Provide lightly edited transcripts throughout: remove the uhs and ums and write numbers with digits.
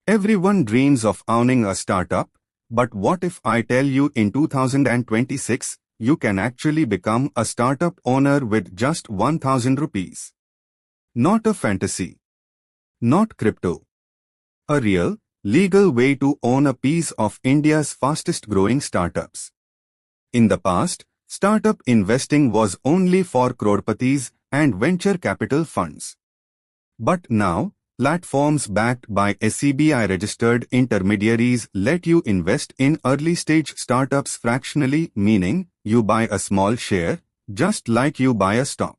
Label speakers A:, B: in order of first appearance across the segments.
A: Everyone dreams of owning a startup, but what if I tell you in 2026, you can actually become a startup owner with just 1000 rupees? Not a fantasy. Not crypto. A real, legal way to own a piece of India's fastest growing startups. In the past, startup investing was only for crorepatis and venture capital funds. But now, platforms backed by SEBI-registered intermediaries let you invest in early-stage startups fractionally, meaning you buy a small share, just like you buy a stock.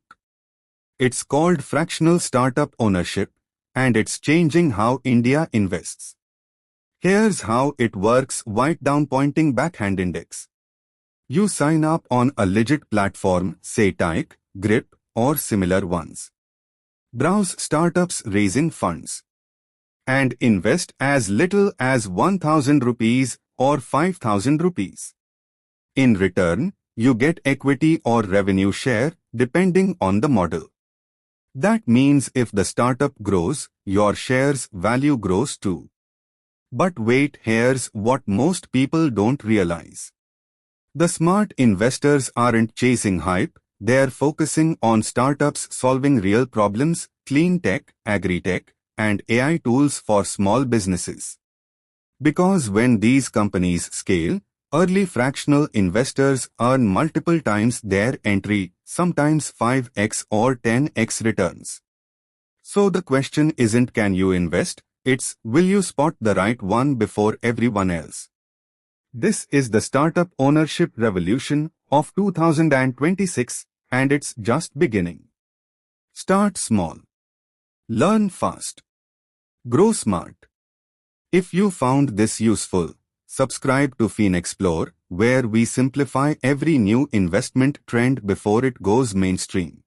A: It's called fractional startup ownership, and it's changing how India invests. Here's how it works. Write down pointing backhand index. You sign up on a legit platform, say Tyke, Grip, or similar ones. Browse startups raising funds. And invest as little as 1000 rupees or 5000 rupees. In return, you get equity or revenue share, depending on the model. That means if the startup grows, your shares value grows too. But wait, here's what most people don't realize. The smart investors aren't chasing hype, they're focusing on startups solving real problems, clean tech, agri-tech, and AI tools for small businesses. Because when these companies scale, early fractional investors earn multiple times their entry, sometimes 5x or 10x returns. So the question isn't can you invest, it's will you spot the right one before everyone else. This is the startup ownership revolution of 2026, and it's just beginning. Start small. Learn fast. Grow smart. If you found this useful, subscribe to FinXplore, where we simplify every new investment trend before it goes mainstream.